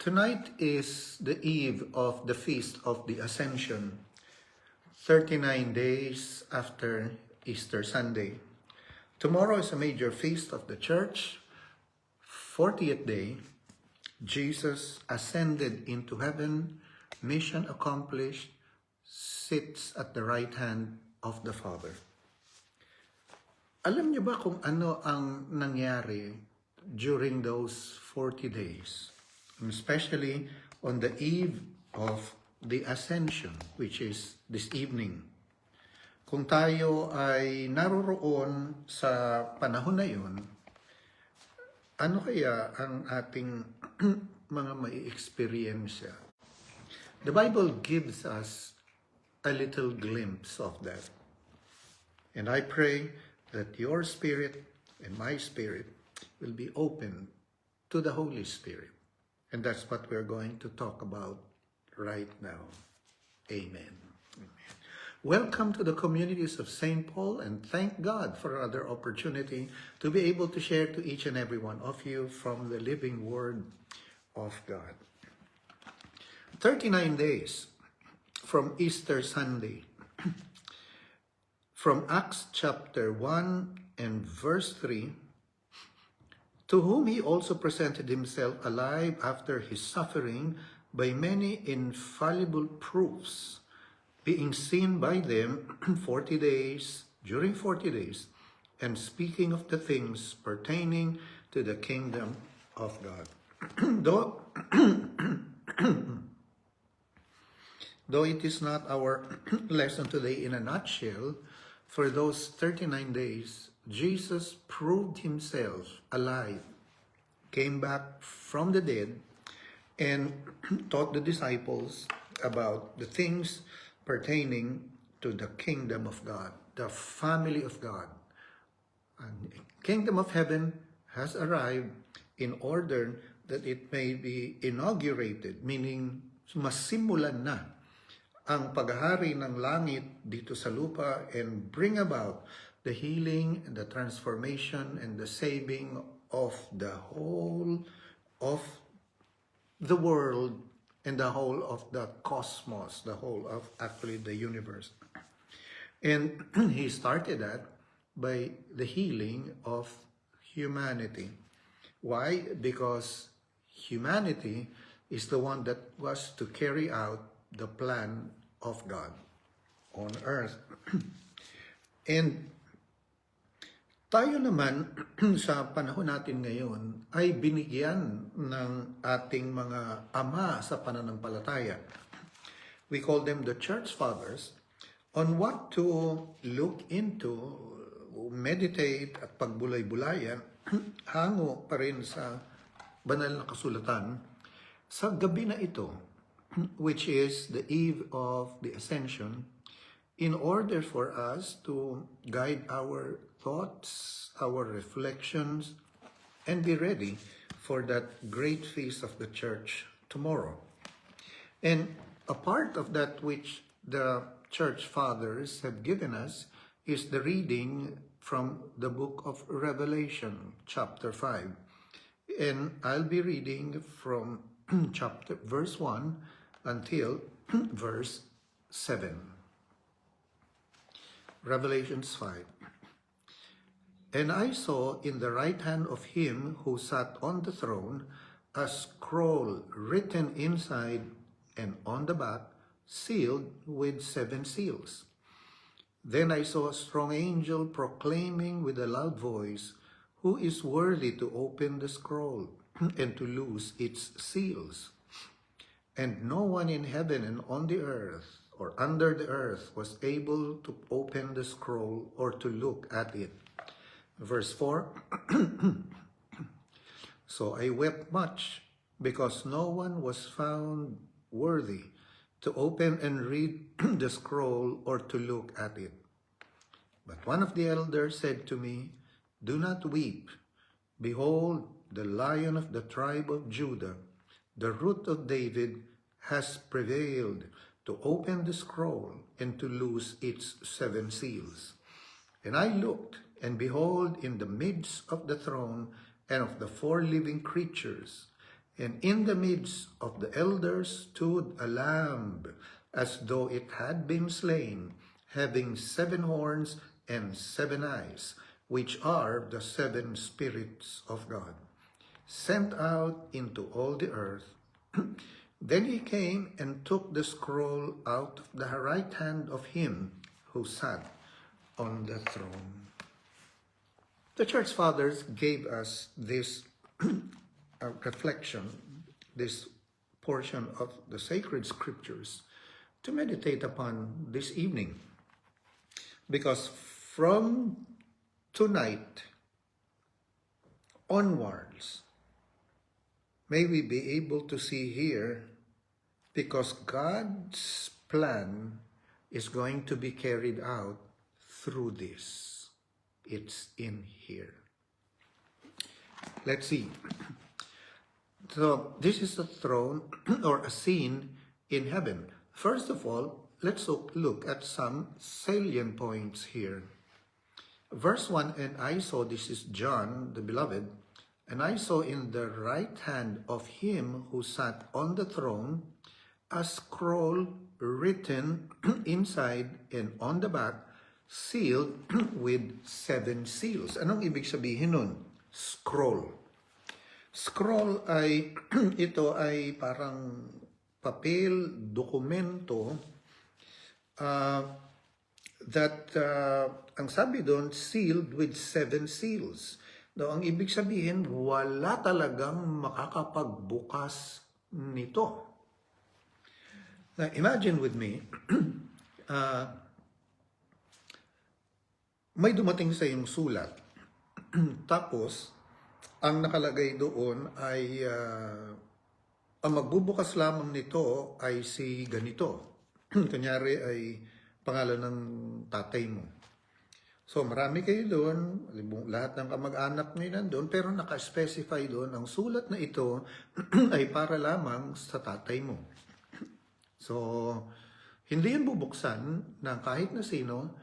Tonight is the eve of the Feast of the Ascension, 39 days after Easter Sunday. Tomorrow is a major feast of the Church, 40th day. Jesus ascended into heaven, mission accomplished, sits at the right hand of the Father. Alam niyo ba kung ano ang nangyari during those 40 days? Especially on the eve of the Ascension, which is this evening. Kung tayo ay naroroon sa panahon na yun, ano kaya ang ating mga mai-experience? The Bible gives us a little glimpse of that. And I pray that your spirit and my spirit will be open to the Holy Spirit. And that's what we're going to talk about right now. Amen. Amen. Welcome to the communities of St. Paul, and thank God for another opportunity to be able to share to each and every one of you from the living Word of God. 39 days from Easter Sunday. From Acts chapter 1 and verse 3, to whom he also presented himself alive after his suffering by many infallible proofs, being seen by them 40 days, during 40 days, and speaking of the things pertaining to the kingdom of God. Though it is not our lesson today in a nutshell, for those 39 days, Jesus proved himself alive, came back from the dead, and taught the disciples about the things pertaining to the kingdom of God, the family of God. And the kingdom of heaven has arrived in order that it may be inaugurated, meaning masimulan na ang paghahari ng langit dito sa lupa and bring about the healing and the transformation and the saving of the whole of the world and the whole of the cosmos, the whole of actually the universe. And he started that by the healing of humanity. Why? Because humanity is the one that was to carry out the plan of God on earth. And tayo naman sa panahon natin ngayon ay binigyan ng ating mga ama sa pananampalataya. We call them the church fathers on what to look into, meditate at pagbulay-bulayan hango pa rin sa banal na kasulatan sa gabi na ito, which is the eve of the Ascension, in order for us to guide our thoughts, our reflections, and be ready for that great feast of the church tomorrow. And a part of that which the church fathers have given us is the reading from the book of Revelation, chapter 5. And I'll be reading from verse 1 until verse 7. Revelations 5. And I saw in the right hand of him who sat on the throne a scroll written inside and on the back, sealed with 7 seals. Then I saw a strong angel proclaiming with a loud voice, who is worthy to open the scroll and to loose its seals? And no one in heaven and on the earth or under the earth was able to open the scroll or to look at it. Verse 4, so I wept much because no one was found worthy to open and read the scroll or to look at it. But one of the elders said to me, do not weep. Behold, the Lion of the tribe of Judah, the Root of David, has prevailed to open the scroll and to loose its 7 seals. And I looked, and behold, in the midst of the throne and of the 4 living creatures, And in the midst of the elders stood a lamb, as though it had been slain, having 7 horns and 7 eyes, which are the 7 spirits of God, sent out into all the earth. Then he came and took the scroll out of the right hand of him who sat on the throne. The church fathers gave us this reflection, this portion of the sacred scriptures to meditate upon this evening. Because from tonight onwards, may we be able to see here, because God's plan is going to be carried out through this. It's in here. Let's see. So this is a throne or a scene in heaven. First of all, let's look at some salient points here. Verse 1, and I saw, this is John the beloved, and I saw in the right hand of him who sat on the throne a scroll written inside and on the back, sealed with 7 seals. Anong ibig sabihin nun? Scroll. Scroll ay, ito ay parang papel, dokumento, ang sabi doon, sealed with 7 seals. Ang ibig sabihin, wala talagang makakapagbukas nito. Now, imagine with me, may dumating sa iyong sulat. Tapos, ang nakalagay doon ay, ang magbubukas lamang nito ay si ganito. Kunyari ay pangalan ng tatay mo. So, marami kayo doon, lahat ng kamag-anak nyo nandun, pero naka-specify doon, ang sulat na ito ay para lamang sa tatay mo. So, hindi yun bubuksan ng kahit na sino,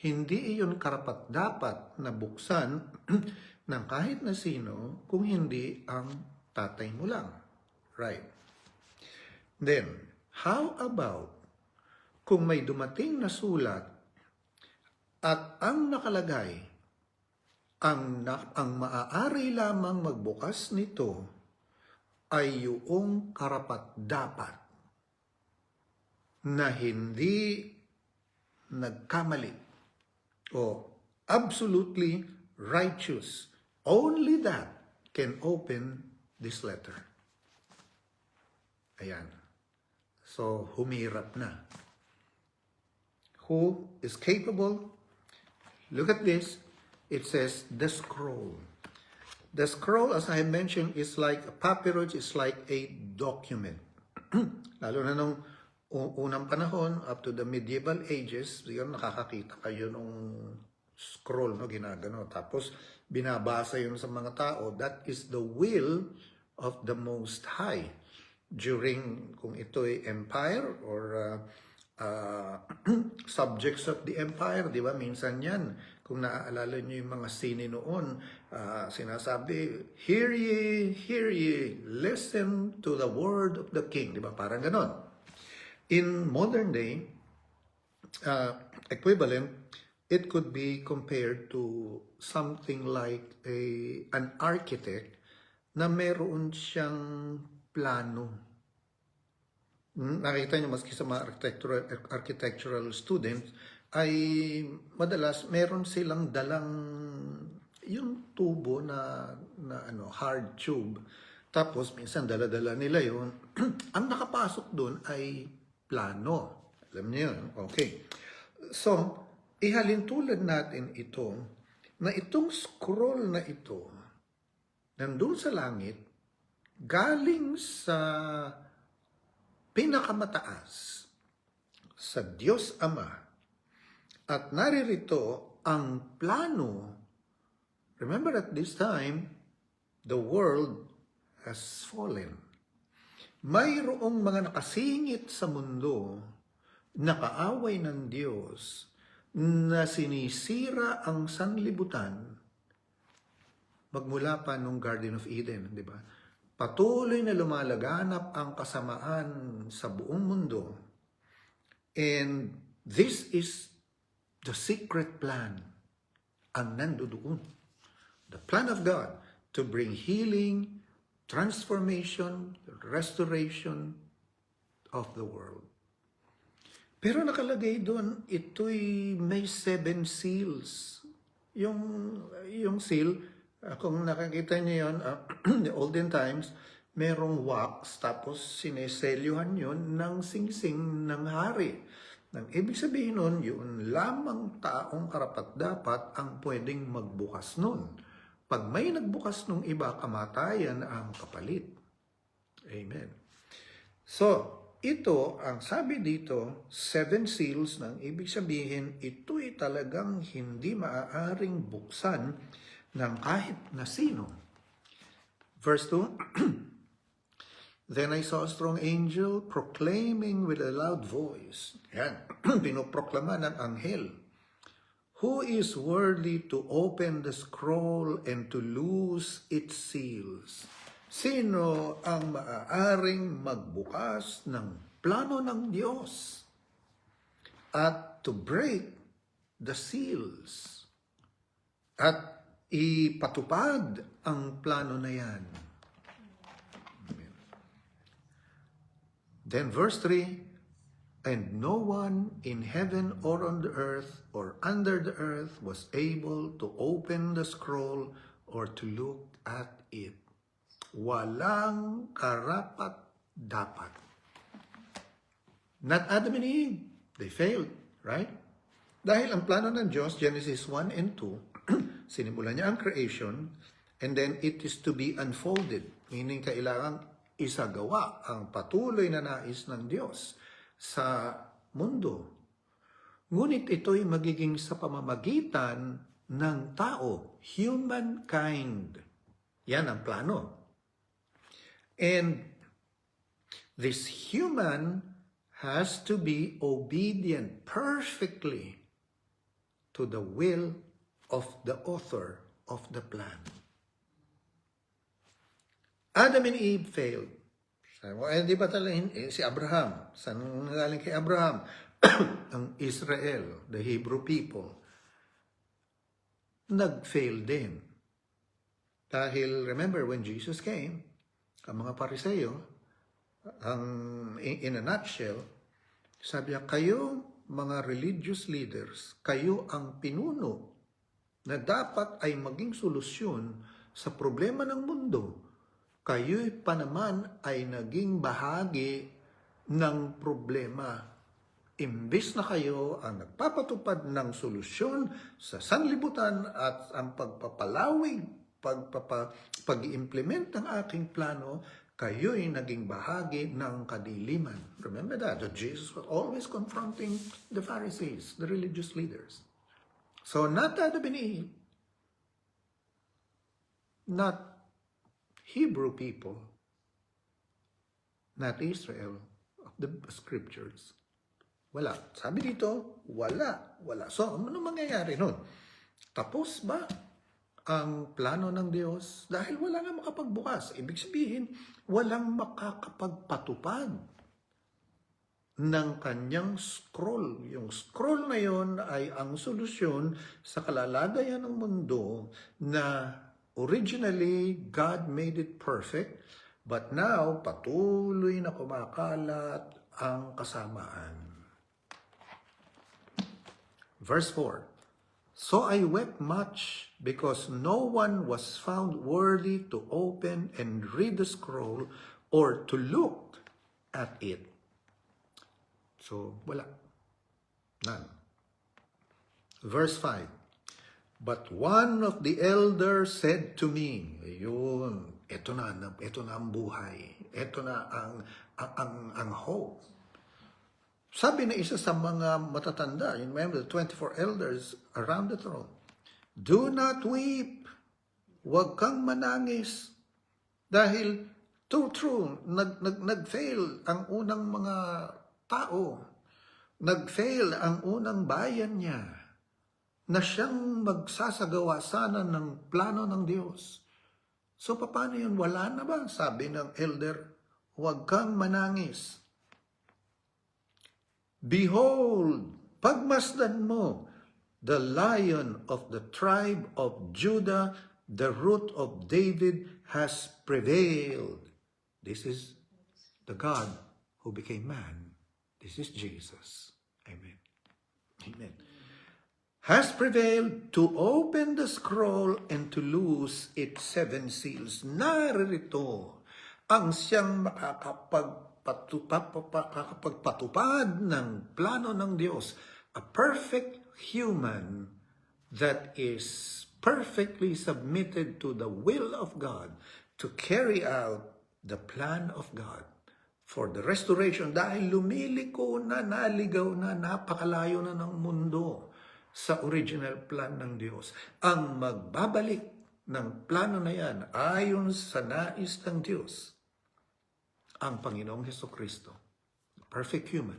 hindi iyon karapat-dapat na buksan ng kahit na sino kung hindi ang tatay mo lang. Right. Then, how about kung may dumating na sulat at ang nakalagay, ang maaari lamang magbukas nito ay yung karapat-dapat na hindi nagkamali o absolutely righteous. Only that can open this letter. Ayan. So, humirap na. Who is capable? Look at this. It says, the scroll. The scroll, as I mentioned, is like a papyrus, is like a document. Lalo na nung unang panahon, up to the medieval ages, yun, nakakakita kayo nung scroll, no, ginagano. Tapos, binabasa yun sa mga tao. That is the will of the Most High. During, kung ito ay empire or subjects of the empire, di ba? Minsan yan, kung naaalala nyo yung mga sine noon, sinasabi, hear ye, listen to the word of the king, di ba? Parang ganon. In modern day, equivalent, it could be compared to something like an architect na meron siyang plano. Nakita niyo maski sa mga architectural students ay madalas meron silang dalang yung tubo na hard tube. Tapos minsan dala-dala nila yun. Ang nakapasok doon ay plano. Alam niyo yun? Okay. So, ihalintulad natin ito na itong scroll na ito nandun sa langit galing sa pinakamataas sa Diyos Ama at naririto ang plano. Remember, at this time the world has fallen. Mayroong mga nakasingit sa mundo na kaaway ng Diyos na sinisira ang sanlibutan magmula pa nung Garden of Eden, di ba? patuloy na lumalaganap ang kasamaan sa buong mundo. And this is the secret plan. Ang nandoon. The plan of God to bring healing, transformation, restoration of the world. Pero nakalagay doon, ito'y may 7 seals. Yung seal, kung nakakita niyo yun, the olden times, merong wax, tapos sineselyuhan yun ng singsing ng hari. Nang ibig sabihin nun, yun lamang taong karapat-dapat ang pwedeng magbukas nun. Pag may nagbukas nung iba, kamatayan ang kapalit. Amen. So, ito, ang sabi dito, 7 seals, nang ibig sabihin, ito'y talagang hindi maaaring buksan ng kahit na sino. Verse 2, Then I saw a strong angel proclaiming with a loud voice. Yan, pinoproklama ng anghel. Who is worthy to open the scroll and to loose its seals? Sino ang maaaring magbukas ng plano ng Diyos at to break the seals at ipatupad ang plano na yan? Amen. Then verse 3, And no one in heaven or on the earth or under the earth was able to open the scroll or to look at it. Walang karapat-dapat. Not Adam and Eve. They failed, right? Dahil ang plano ng Diyos, Genesis 1 and 2, sinimula niya ang creation, and then it is to be unfolded. Meaning, kailangan isagawa ang patuloy na nais ng Diyos sa mundo. Ngunit ito'y magiging sa pamamagitan ng tao, humankind. Yan ang plano. And this human has to be obedient perfectly to the will of the author of the plan. Adam and Eve failed. Sabi mo, di ba talaga si Abraham? Saan galing kay Abraham? Ang Israel, the Hebrew people, nag-fail din. Dahil, remember, when Jesus came, ang mga Pariseo, in a nutshell, sabi niya, kayo, mga religious leaders, kayo ang pinuno na dapat ay maging solusyon sa problema ng mundo. Kayo'y pa naman ay naging bahagi ng problema. Imbis na kayo ang nagpapatupad ng solusyon sa sanlibutan at ang pagpapalawig, pag-implement ng aking plano, kayo'y naging bahagi ng kadiliman. Remember that Jesus was always confronting the Pharisees, the religious leaders. So not Adam and Eve, not Hebrew people, not Israel of the scriptures. Wala. Sabi dito, wala. So, ano mangyayari nun? Tapos ba ang plano ng Diyos? Dahil wala nga makapagbukas. Ibig sabihin, walang makakapagpatupad ng kanyang scroll. Yung scroll na yon ay ang solusyon sa kalalagayan ng mundo na originally, God made it perfect, but now, patuloy na kumakalat ang kasamaan. Verse 4, So I wept much because no one was found worthy to open and read the scroll or to look at it. So, wala. None. Verse 5, But one of the elders said to me, ayun, ito na ang buhay. Ito na ang hope. Sabi na isa sa mga matatanda, you remember the 24 elders around the throne, Do not weep. Huwag kang manangis. Dahil, true, nag-fail ang unang mga tao. Nag-fail ang unang bayan niya na siyang magsasagawa sana ng plano ng Diyos. So, paano yun? Wala na ba? Sabi ng elder, huwag kang manangis. Behold, pagmasdan mo, the Lion of the tribe of Judah, the root of David, has prevailed. This is the God who became man. This is Jesus. Amen. Amen. Has prevailed to open the scroll and to loose its 7 seals. Naririto ang siyang makakapagpatupad ng plano ng Diyos. A perfect human that is perfectly submitted to the will of God to carry out the plan of God for the restoration. Dahil lumiliko na, naligaw na, napakalayo na ng mundo sa original plan ng Diyos. Ang magbabalik ng plano na yan ayon sa nais ng Diyos, ang Panginoong Hesukristo, perfect human.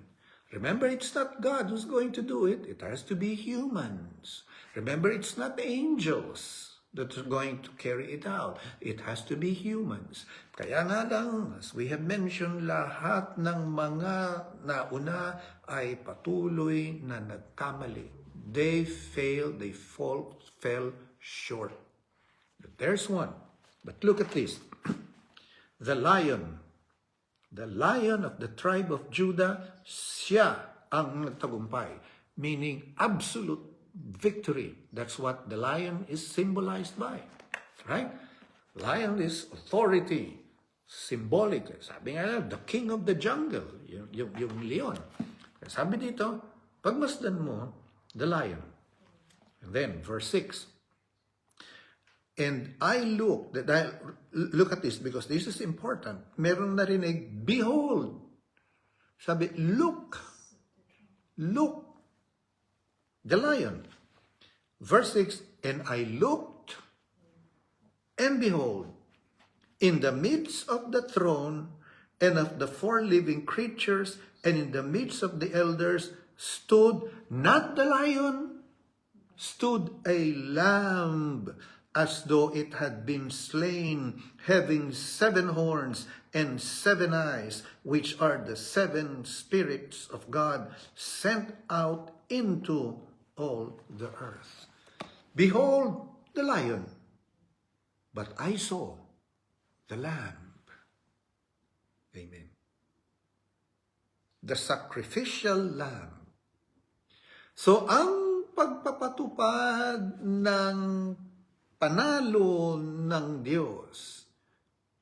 Remember, it's not God who's going to do it. It has to be humans. Remember, it's not angels that are going to carry it out. It has to be humans. Kaya nga lang, as we have mentioned, lahat ng mga nauna ay patuloy na nagkamali. They failed, fell short. But there's one. But look at this. The lion of the tribe of Judah, siya ang nagtagumpay. Meaning absolute victory. That's what the lion is symbolized by. Right? Lion is authority. Symbolic. Sabi nga, the king of the jungle. Yung leon. Sabi dito, pagmasdan mo, the lion. And then, verse 6. And I look at this because this is important. Meron narinig, behold. Sabi, look, the lion. Verse 6, and I looked, and behold, in the midst of the throne, and of the 4 living creatures, and in the midst of the elders, stood not the lion, stood a lamb, as though it had been slain, having 7 horns and 7 eyes, which are the 7 spirits of God sent out into all the earth. Behold the lion, but I saw the lamb. Amen. The sacrificial lamb. So, ang pagpapatupad ng panalo ng Diyos,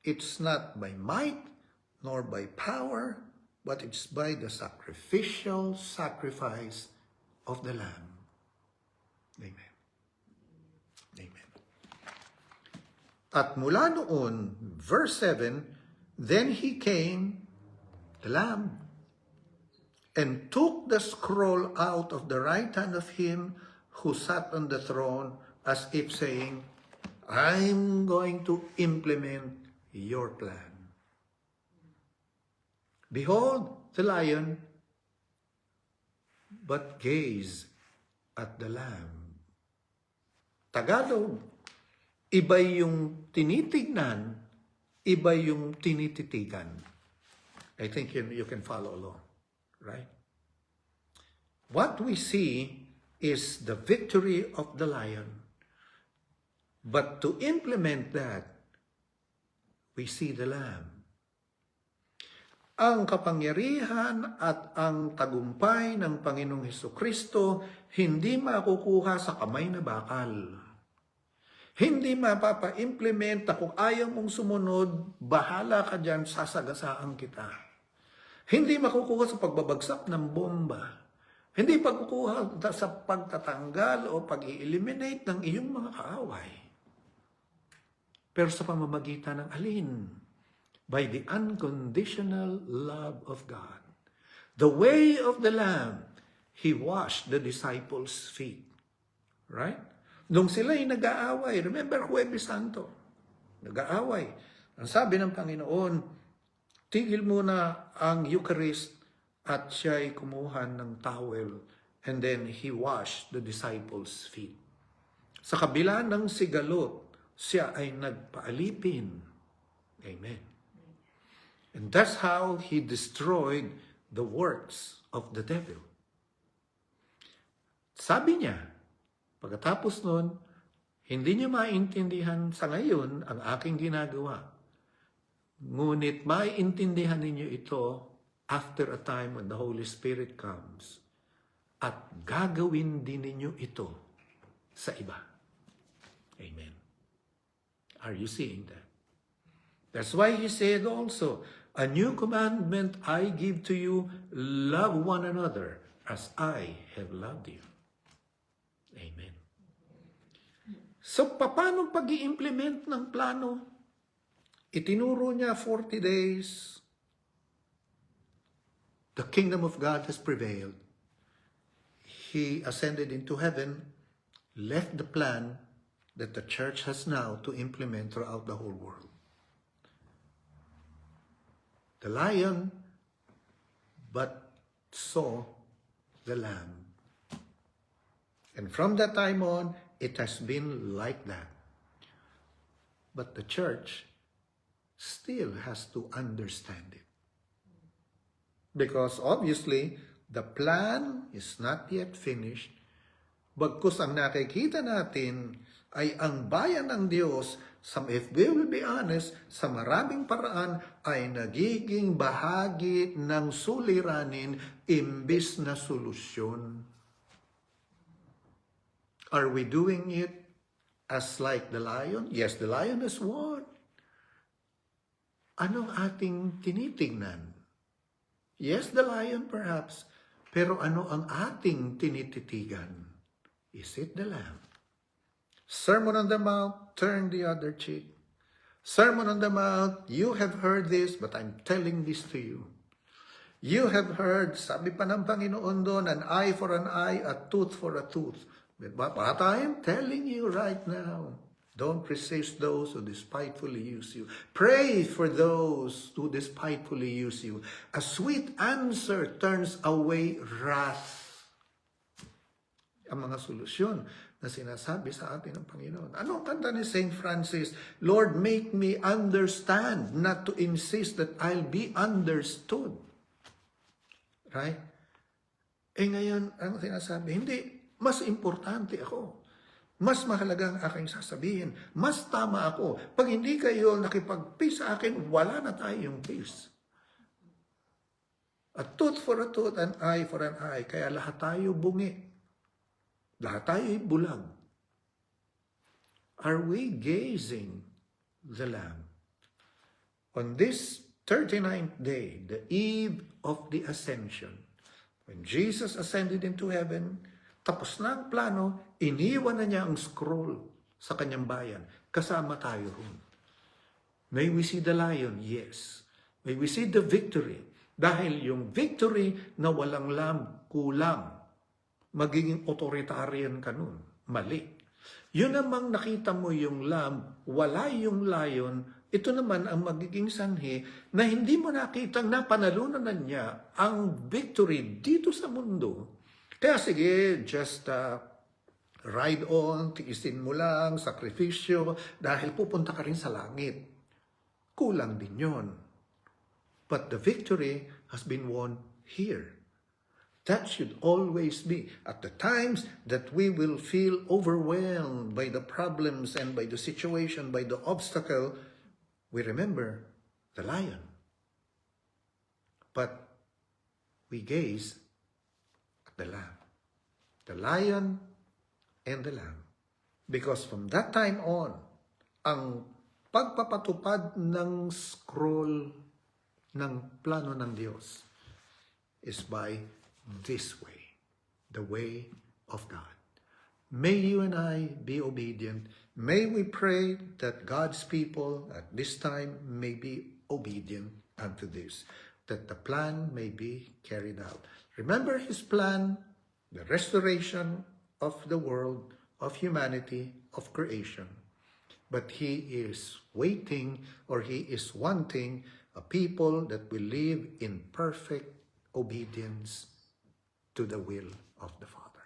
it's not by might nor by power, but it's by the sacrificial sacrifice of the Lamb. Amen. Amen. At mula noon, verse 7, then he came, the Lamb, and took the scroll out of the right hand of him who sat on the throne, as if saying, I'm going to implement your plan. Behold the lion, but gaze at the lamb. Tagalog, iba yung tinitignan, iba yung tinititigan. I think you can follow along. Right? What we see is the victory of the lion. But to implement that, we see the lamb. Ang kapangyarihan at ang tagumpay ng Panginoong Hesukristo hindi makukuha sa kamay na bakal. Hindi mapapa-implement na kung ayaw mong sumunod, bahala ka dyan, sasagasaan kita. Hindi makukuha sa pagbabagsak ng bomba. Hindi pagkukuha sa pagtatanggal o pag-i-eliminate ng iyong mga kaaway. Pero sa pamamagitan ng alin? By the unconditional love of God. The way of the Lamb, He washed the disciples' feet. Right? Nung sila'y nag-aaway, remember Huwebes Santo, nag-aaway. Ang sabi ng Panginoon, tigil muna ang Eucharist at siya'y kumuha ng towel and then he washed the disciples' feet. Sa kabila ng sigalot, siya ay nagpaalipin. Amen. And that's how he destroyed the works of the devil. Sabi niya, pagkatapos nun, hindi niya maintindihan sa ngayon ang aking ginagawa. Ngunit maiintindihan ninyo ito after a time when the Holy Spirit comes. At gagawin din ninyo ito sa iba. Amen. Are you seeing that? That's why he said also, a new commandment I give to you, love one another as I have loved you. Amen. So, paano pag-i-implement ng plano? Itinuro niya 40 days. The kingdom of God has prevailed. He ascended into heaven, left the plan that the church has now to implement throughout the whole world. The lion, but saw the lamb. And from that time on, it has been like that. But the church still has to understand it. Because obviously, the plan is not yet finished. Bagkus ang nakikita natin ay ang bayan ng Diyos, if we will be honest, sa maraming paraan ay nagiging bahagi ng suliranin imbis na solusyon. Are we doing it as like the lion? Yes, the lion has won. Anong ating tinitingnan? Yes, the lion perhaps, pero ano ang ating tinititigan? Is it the lamb? Sermon on the Mount, turn the other cheek. Sermon on the Mount, you have heard this, but I'm telling this to you. You have heard, sabi pa ng Panginoon doon, an eye for an eye, a tooth for a tooth. But I am telling you right now, don't resist those who despitefully use you. Pray for those who despitefully use you. A sweet answer turns away wrath. Ang mga solusyon na sinasabi sa atin ng Panginoon. Anong kanta ni St. Francis? Lord, make me understand, not to insist that I'll be understood. Right? Eh ngayon, ang sinasabi, hindi, mas importante ako. Mas mahalaga ang aking sasabihin. Mas tama ako. Pag hindi kayo nakipag-peace sa akin, wala na tayong peace. A tooth for a tooth, an eye for an eye. Kaya lahat tayo bungi. Lahat tayo'y bulag. Are we gazing the Lamb? On this 39th day, the eve of the ascension, when Jesus ascended into heaven, tapos na ang plano, iniwan na niya ang scroll sa kanyang bayan. Kasama tayo ron. May we see the lion? Yes. May we see the victory? Dahil yung victory na walang lamb, kulang. Magiging authoritarian ka nun. Mali. Yun namang nakita mo yung lamb, wala yung lion, ito naman ang magiging sanhi na hindi mo nakitang napanalunan na niya ang victory dito sa mundo. Kaya sige, just ride on, tiisin mo lang, sakripisyo, dahil pupunta ka rin sa langit. Kulang din yon. But the victory has been won here. That should always be. At the times that we will feel overwhelmed by the problems and by the situation, by the obstacle, we remember the lion. But we gaze at the lamb. The lion and the lamb. Because from that time on, ang pagpapatupad ng scroll ng plano ng Diyos is by this way, the way of God. May you and I be obedient. May we pray that God's people at this time may be obedient unto this, that the plan may be carried out. Remember His plan, the restoration of the world, of humanity, of creation. But He is waiting, or He is wanting a people that will live in perfect obedience to the will of the Father.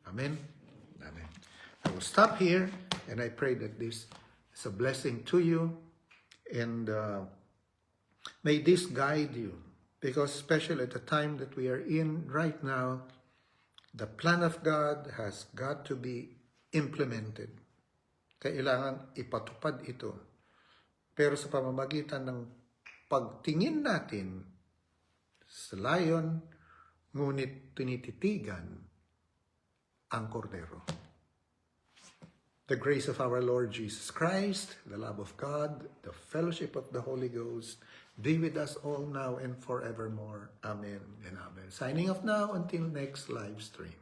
Amen? Amen. I will stop here, and I pray that this It's a blessing to you, and may this guide you, because especially at the time that we are in right now, the plan of God has got to be implemented. Kailangan ipatupad ito. Pero sa pamamagitan ng pagtingin natin sa layon, ngunit tinititigan ang kordero. The grace of our Lord Jesus Christ, the love of God, the fellowship of the Holy Ghost, be with us all now and forevermore. Amen and amen. Signing off now until next live stream.